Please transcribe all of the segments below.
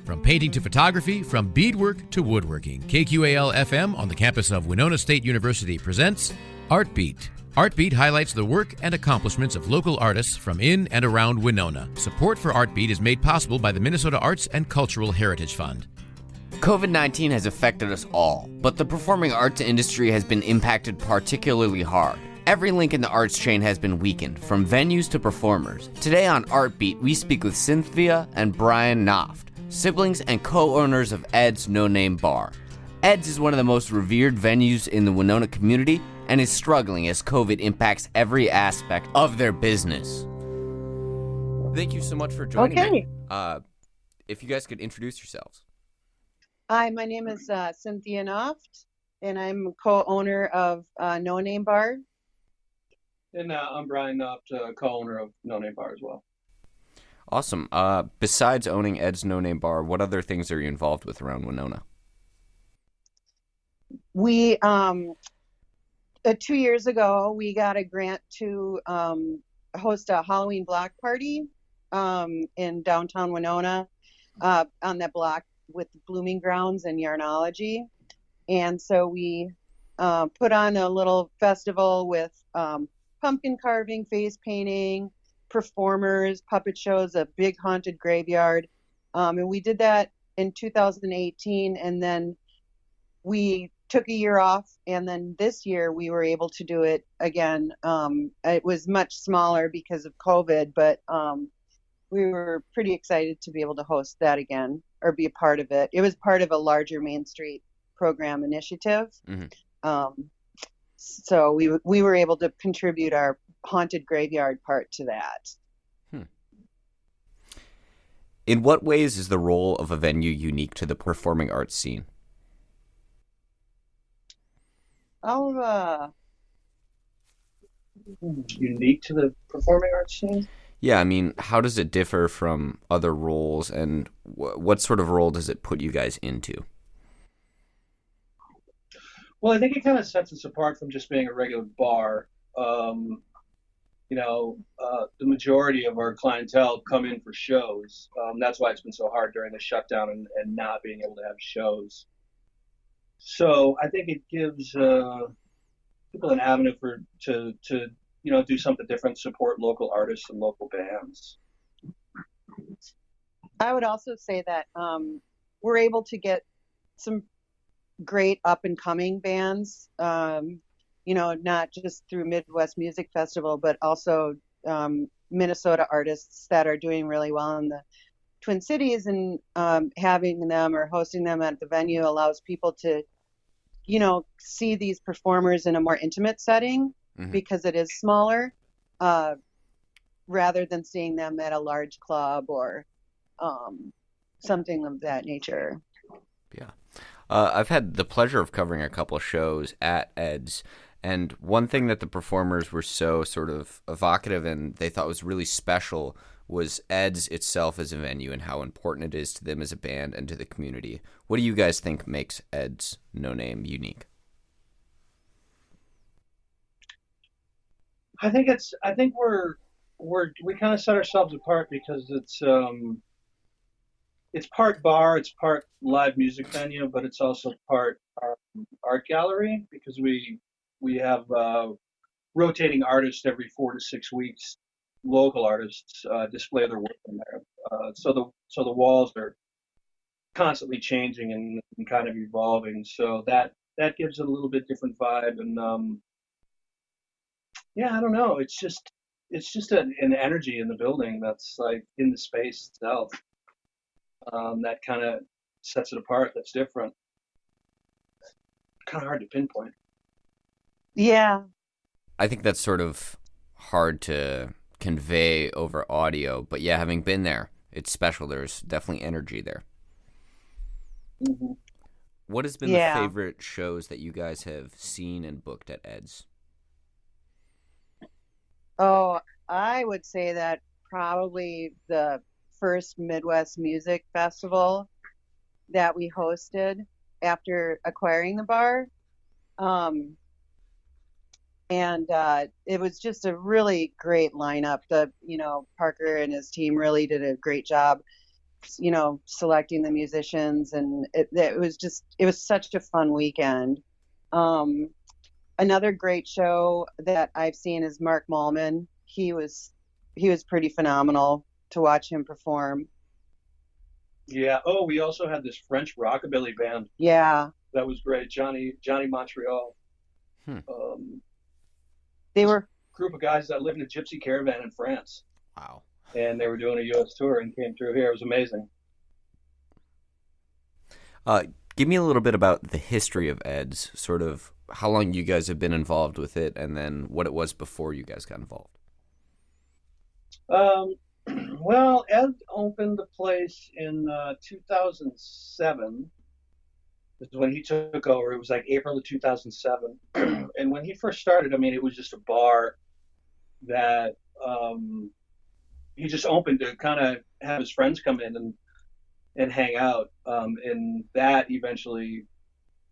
From painting to photography, from beadwork to woodworking, KQAL-FM on the campus of Winona State University presents Art Beat. Art Beat highlights the work and accomplishments of local artists from in and around Winona. Support for Art Beat is made possible by the Minnesota Arts and Cultural Heritage Fund. COVID-19 has affected us all, but the performing arts industry has been impacted particularly hard. Every link in the arts chain has been weakened, from venues to performers. Today on Art Beat, we speak with Cynthia and Brian Noft, siblings and co-owners of Ed's No Name Bar. Ed's is one of the most revered venues in the Winona community and is struggling as COVID impacts every aspect of their business. Thank you so much for joining me. If you guys could introduce yourselves. Hi, my name is Cynthia Noft, and I'm co-owner of No Name Bar. And I'm Brian Noft, co-owner of No Name Bar as well. Awesome. Besides owning Ed's No Name Bar, what other things are you involved with around Winona? We 2 years ago, we got a grant to host a Halloween block party in downtown Winona on that block with Blooming Grounds and Yarnology. And so we put on a little festival with pumpkin carving, face painting, performers, puppet shows, a big haunted graveyard. And we did that in 2018, and then we took a year off, and then this year we were able to do it again. It was much smaller because of COVID, but we were pretty excited to be able to host that again, or be a part of it. It was part of a larger Main Street program initiative. Mm-hmm. So we were able to contribute our haunted graveyard part to that. In what ways is the role of a venue unique to the performing arts scene? Unique to the performing arts scene? Yeah, I mean, how does it differ from other roles, and what sort of role does it put you guys into? Well, I think it kind of sets us apart from just being a regular bar. The majority of our clientele come in for shows. That's why it's been so hard during the shutdown and not being able to have shows. So I think it gives people an avenue to do something different, support local artists and local bands. I would also say that we're able to get some great up and coming bands, not just through Midwest Music Festival, but also Minnesota artists that are doing really well in the Twin Cities, and having them or hosting them at the venue allows people to, see these performers in a more intimate setting, mm-hmm. because it is smaller, rather than seeing them at a large club or something of that nature. Yeah. I've had the pleasure of covering a couple of shows at Ed's, and one thing that the performers were so sort of evocative and they thought was really special was Ed's itself as a venue and how important it is to them as a band and to the community. What do you guys think makes Ed's No Name unique? I think we kind of set ourselves apart because it's part bar, it's part live music venue, but it's also part art gallery, because we have rotating artists every 4 to 6 weeks. Local artists display their work in there, so the walls are constantly changing and kind of evolving. So that gives it a little bit different vibe, and I don't know. It's just an energy in the building that's like in the space itself. That kind of sets it apart. That's different. Kind of hard to pinpoint. Yeah. I think that's sort of hard to convey over audio, but yeah, having been there, it's special. There's definitely energy there. Mm-hmm. What has been the favorite shows that you guys have seen and booked at Ed's? Oh, I would say that probably the first Midwest Music Festival that we hosted after acquiring the bar. And it was just a really great lineup. Parker and his team really did a great job, selecting the musicians, and it was such a fun weekend. Um, Another great show that I've seen is Mark Mallman. He was pretty phenomenal to watch him perform. Yeah. Oh, we also had this French rockabilly band Yeah, that was great. Johnny Montreal. Hmm. they were. Group of guys that lived in a gypsy caravan in France, Wow. and they were doing a U.S. tour and came through here. It was amazing. Give me a little bit about the history of Ed's, sort of how long you guys have been involved with it, and then what it was before you guys got involved. Um, well, Ed opened the place in 2007. This is when he took over. It was like April of 2007. And when he first started, I mean, it was just a bar that he just opened to kind of have his friends come in and hang out. And that eventually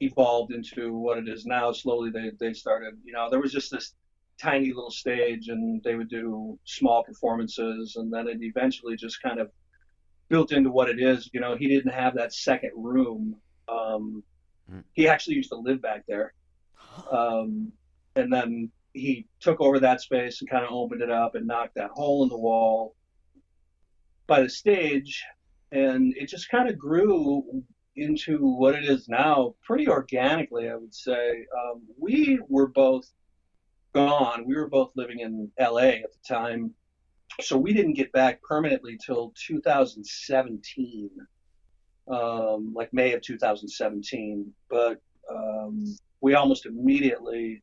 evolved into what it is now. Slowly, they started, there was just this tiny little stage, and they would do small performances, and then it eventually just kind of built into what it is. He didn't have that second room. He actually used to live back there. And then he took over that space and kind of opened it up and knocked that hole in the wall by the stage. And it just kind of grew into what it is now pretty organically, I would say. We were both gone. We were both living in LA at the time. So we didn't get back permanently till 2017, like May of 2017. But we almost immediately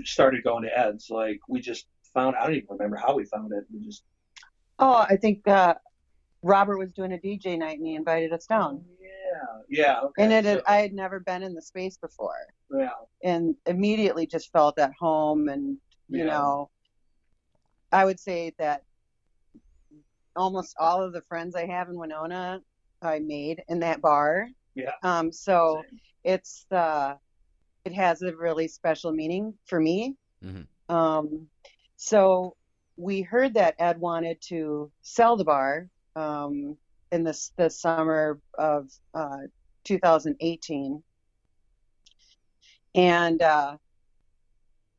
started going to Ed's. Like we just found, I don't even remember how we found it. We just. Oh, I think Robert was doing a DJ night and he invited us down. Yeah. Okay. And I had never been in the space before. Yeah. And immediately just felt at home. And, I would say that almost all of the friends I have in Winona, I made in that bar. Yeah. So Same. it has a really special meaning for me. Mm-hmm. So we heard that Ed wanted to sell the bar in the summer of 2018, and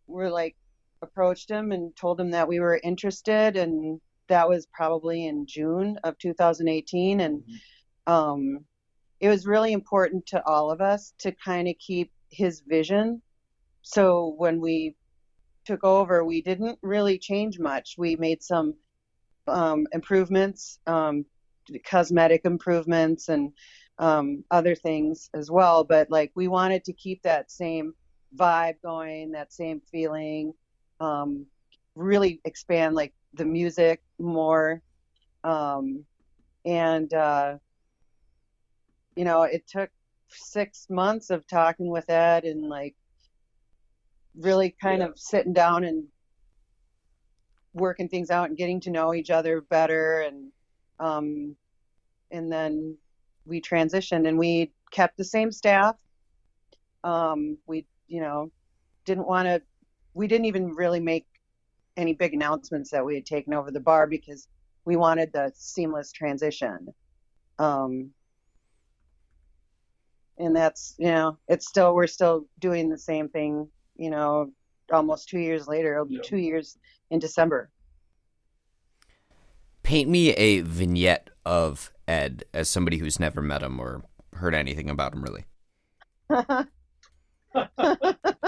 we're like approached him and told him that we were interested, and that was probably in June of 2018, and it was really important to all of us to kind of keep his vision. So when we took over, we didn't really change much. We made some improvements, cosmetic improvements, and other things as well. But like we wanted to keep that same vibe going, that same feeling, really expand like the music more. And it took 6 months of talking with Ed and like really kind of sitting down and working things out and getting to know each other better, and then we transitioned and we kept the same staff. We didn't even really make any big announcements that we had taken over the bar because we wanted the seamless transition. And that's, we're still doing the same thing, almost 2 years later. It'll be 2 years in December. Paint me a vignette of Ed as somebody who's never met him or heard anything about him, really.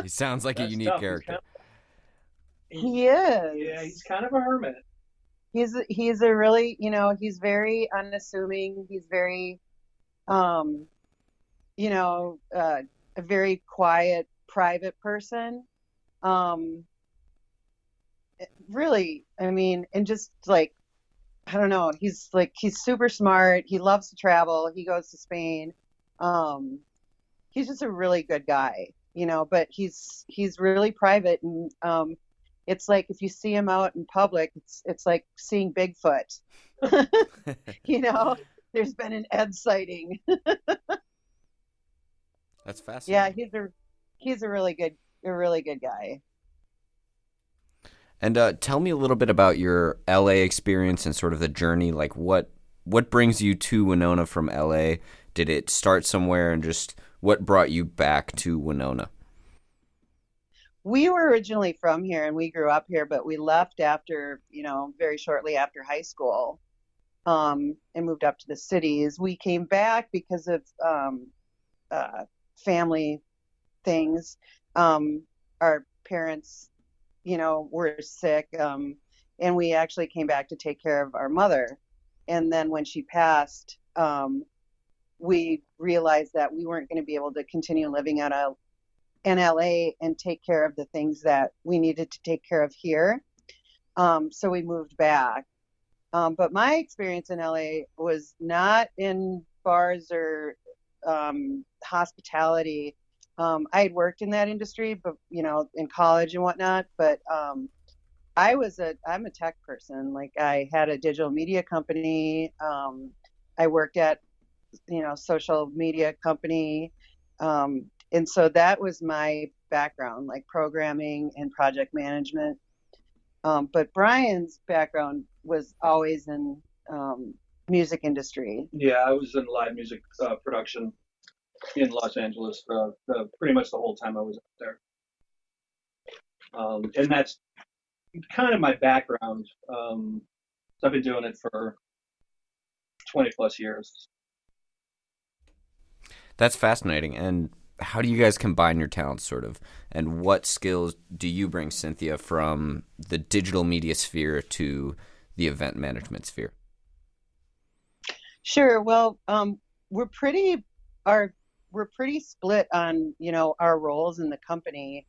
He sounds like a unique character. He is. Yeah, he's kind of a hermit. He's a really, he's very unassuming. He's very, a very quiet, private person. Really, I mean, and just like, I don't know, he's super smart. He loves to travel. He goes to Spain. He's just a really good guy, but he's really private. And it's like if you see him out in public, it's like seeing Bigfoot. There's been an Ed sighting. That's fascinating. Yeah, he's a really good guy. And tell me a little bit about your LA experience and sort of the journey. Like, what brings you to Winona from LA? Did it start somewhere, and just what brought you back to Winona? We were originally from here and we grew up here, but we left after, very shortly after high school, and moved up to the cities. We came back because of family things. Our parents, were sick, and we actually came back to take care of our mother. And then when she passed, we realized that we weren't going to be able to continue living in LA and take care of the things that we needed to take care of here. So we moved back. But my experience in LA was not in bars or hospitality. I had worked in that industry, but in college and whatnot. But I'm a tech person. Like, I had a digital media company. I worked at social media company. And so that was my background, like programming and project management. But Brian's background was always in music industry. Yeah, I was in live music production in Los Angeles pretty much the whole time I was up there. And that's kind of my background. I've been doing it for 20 plus years. That's fascinating. And how do you guys combine your talents, sort of? And what skills do you bring, Cynthia, from the digital media sphere to the event management sphere? Sure. Well, we're pretty split on our roles in the company.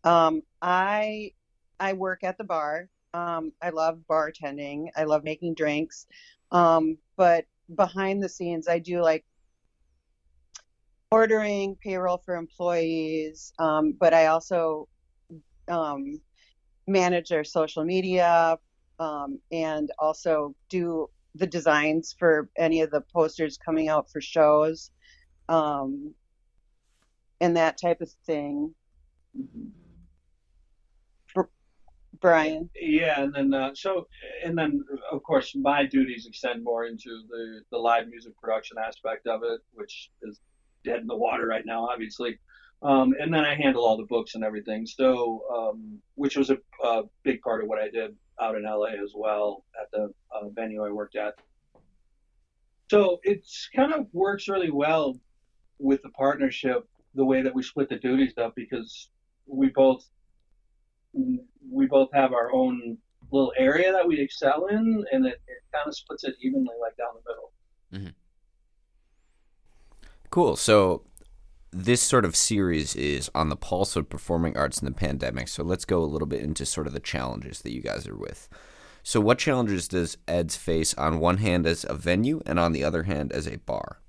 I work at the bar. I love bartending. I love making drinks. But behind the scenes, I do like ordering, payroll for employees. But I also manage our social media, and also do the designs for any of the posters coming out for shows, and that type of thing. Brian. Yeah, and then of course my duties extend more into the live music production aspect of it, which is dead in the water right now, obviously. And then I handle all the books and everything. So, which was a big part of what I did out in LA as well at the venue I worked at. So it's kind of works really well with the partnership, the way that we split the duties up, because we both have our own little area that we excel in, and it kind of splits it evenly, like down the middle. Mm-hmm. Cool. So this sort of series is on the pulse of performing arts in the pandemic. So let's go a little bit into sort of the challenges that you guys are with. So what challenges does Ed's face on one hand as a venue and on the other hand as a bar?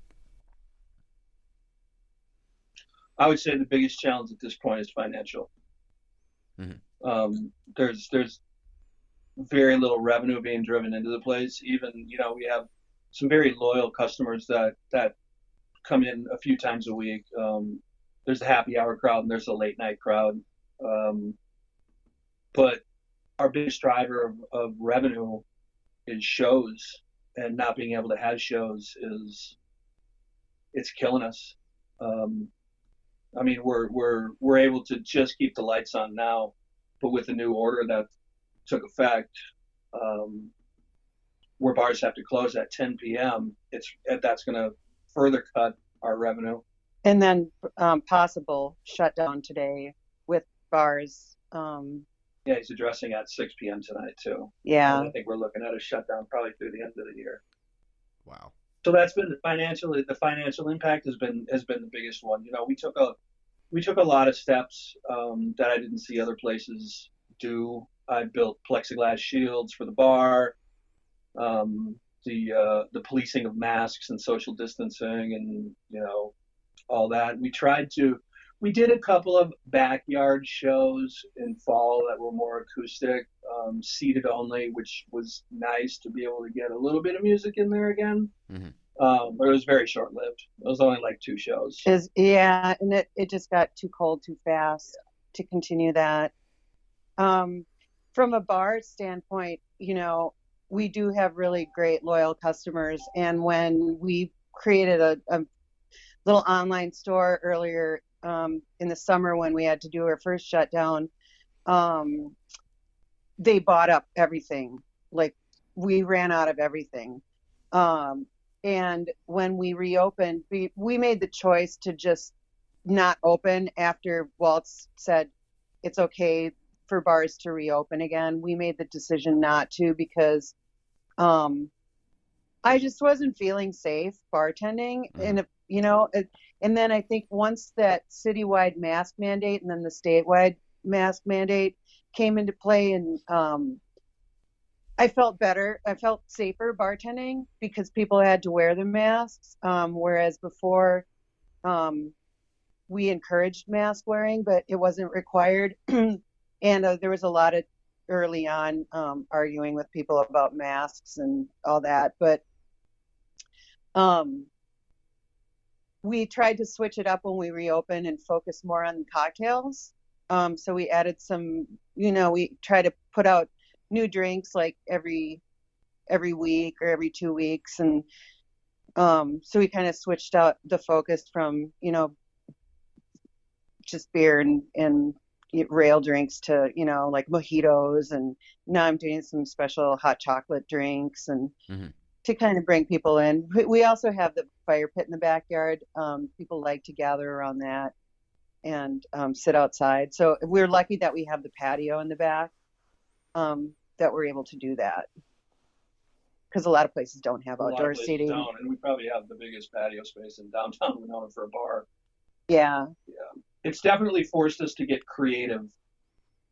I would say the biggest challenge at this point is financial. Mm-hmm. There's very little revenue being driven into the place. Even, we have some very loyal customers that come in a few times a week. There's a happy hour crowd and there's a late night crowd. But our biggest driver of revenue is shows, and not being able to have shows it's killing us. I mean, we're able to just keep the lights on now, but with the new order that took effect, where bars have to close at 10 p.m., that's going to further cut our revenue. And then possible shutdown today with bars. Yeah, he's addressing at 6 p.m. tonight too. Yeah, and I think we're looking at a shutdown probably through the end of the year. Wow. So that's been the financial impact has been the biggest one. We took a lot of steps that I didn't see other places do. I built plexiglass shields for the bar, the policing of masks and social distancing, and all that. We did a couple of backyard shows in fall that were more acoustic, seated only, which was nice to be able to get a little bit of music in there again. Mm-hmm. But it was very short-lived. It was only like 2 shows. Yeah, and it just got too cold too fast to continue that. From a bar standpoint, we do have really great loyal customers, and when we created a little online store earlier in the summer when we had to do our first shutdown, they bought up everything. Like we ran out of everything. And when we reopened, we made the choice to just not open after Waltz said it's okay for bars to reopen again. We made the decision not to because I just wasn't feeling safe bartending. And, and then I think once that citywide mask mandate and then the statewide mask mandate came into play, and I felt better. I felt safer bartending because people had to wear the masks, whereas before we encouraged mask wearing, but it wasn't required. And there was a lot of early on arguing with people about masks and all that. But we tried to switch it up when we reopened and focus more on cocktails. So we added some, we try to put out new drinks like every week or every 2 weeks. And so we kind of switched out the focus from, just beer and rail drinks to, like mojitos. And now I'm doing some special hot chocolate drinks and to kind of bring people in. We also have the fire pit in the backyard. People like to gather around that and sit outside. So we're lucky that we have the patio in the back, that we're able to do that. Because a lot of places don't have outdoor seating. And we probably have the biggest patio space in downtown Winona for a bar. Yeah. It's definitely forced us to get creative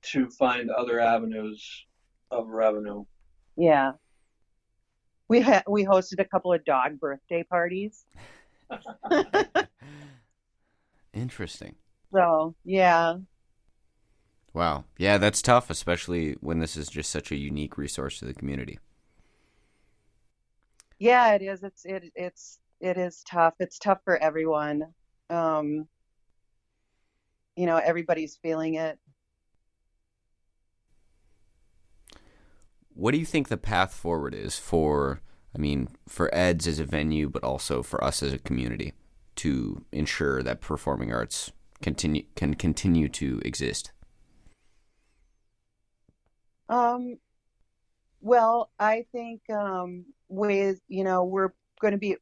to find other avenues of revenue. Yeah. We hosted a couple of dog birthday parties. Interesting. So, yeah. Wow. Yeah, that's tough, especially when this is just such a unique resource to the community. Yeah, it is. It is tough. It's tough for everyone. Everybody's feeling it. What do you think the path forward is for Ed's as a venue, but also for us as a community to ensure that performing arts can continue to exist? Well, I think with, we're going to be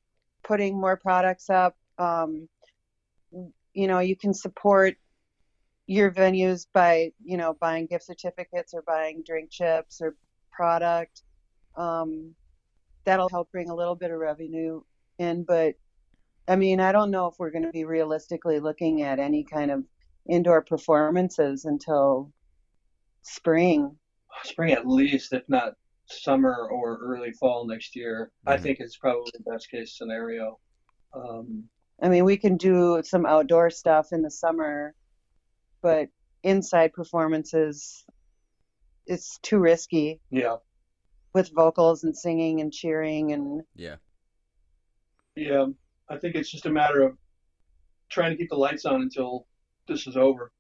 putting more products up. You can support your venues by, buying gift certificates or buying drink chips or product. That'll help bring a little bit of revenue in. But, I don't know if we're going to be realistically looking at any kind of indoor performances until spring. Spring at least, if not summer or early fall next year. I think it's probably the best case scenario. We can do some outdoor stuff in the summer, but inside performances, it's too risky. Yeah. With vocals and singing and cheering and. Yeah. Yeah. I think it's just a matter of trying to keep the lights on until this is over.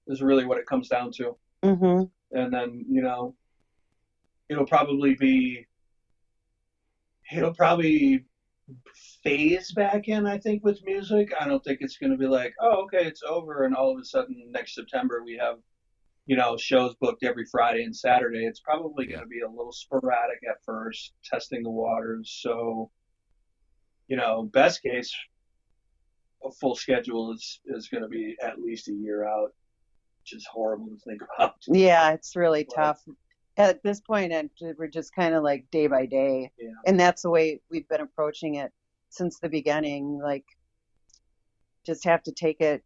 Is really what it comes down to. Mm-hmm. And then, it'll probably phase back in, I think, with music. I don't think it's going to be like, oh, okay, it's over. And all of a sudden next September we have, shows booked every Friday and Saturday. It's probably going to be a little sporadic at first, testing the waters. So, best case, a full schedule is going to be at least a year out, which is horrible to think about. Yeah, it's really tough. At this point, we're just kind of like day by day. Yeah. And that's the way we've been approaching it since the beginning. Like, just have to take it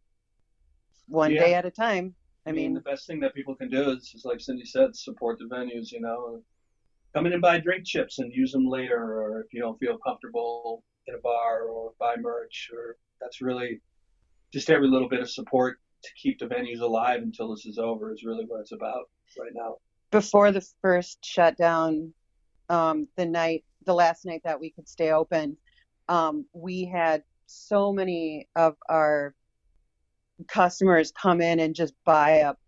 one day at a time. I mean, the best thing that people can do is like Cindy said, support the venues, come in and buy drink chips and use them later, or if you don't feel comfortable in a bar, or buy merch, or that's really just every little bit of support to keep the venues alive until this is over is really what it's about right now. Before the first shutdown, the the last night that we could stay open, we had so many of our customers come in and just buy up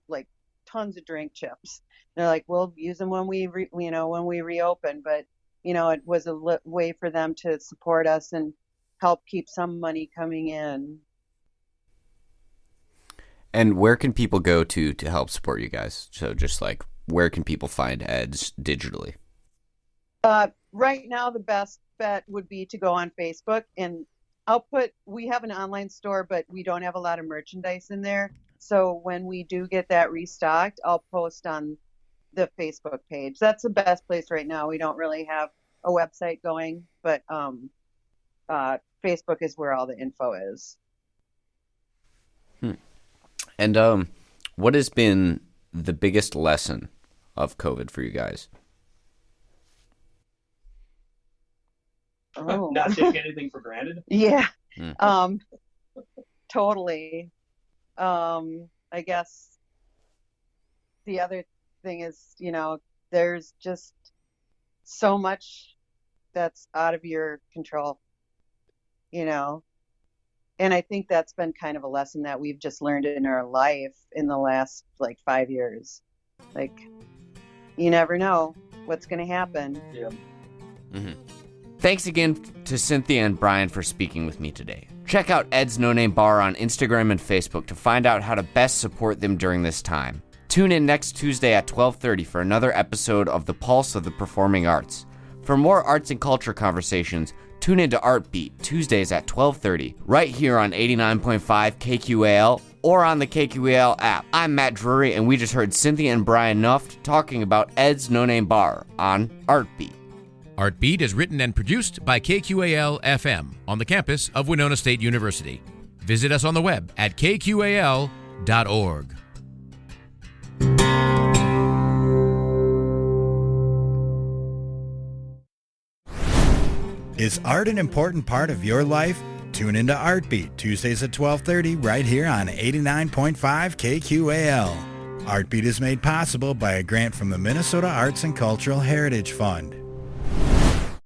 like tons of drink chips. They're like, we'll use them when when we reopen, but it was a way for them to support us and help keep some money coming in. And where can people go to help support you guys? So just like, where can people find Ed's digitally? Right now, the best bet would be to go on Facebook, and we have an online store, but we don't have a lot of merchandise in there. So when we do get that restocked, I'll post on the Facebook page. That's the best place right now. We don't really have a website going, but Facebook is where all the info is. And what has been the biggest lesson of COVID for you guys? Oh. Not take anything for granted. Yeah. Totally. I guess the other thing is, there's just so much that's out of your control, and I think that's been kind of a lesson that we've just learned in our life in the last 5 years. You never know what's going to happen. Yeah. Mm-hmm. Thanks again to Cynthia and Brian for speaking with me today. Check out Ed's No Name Bar on Instagram and Facebook to find out how to best support them during this time. Tune in next Tuesday at 12:30 for another episode of The Pulse of the Performing Arts. For more arts and culture conversations, tune into Art Beat Tuesdays at 12:30 right here on 89.5 KQAL or on the KQAL app. I'm Matt Drury, and we just heard Cynthia and Brian Nuft talking about Ed's No Name Bar on Art Beat. Art Beat is written and produced by KQAL FM on the campus of Winona State University. Visit us on the web at kqal.org. Is art an important part of your life? Tune into Art Beat Tuesdays at 12:30 right here on 89.5 KQAL. Art Beat is made possible by a grant from the Minnesota Arts and Cultural Heritage Fund.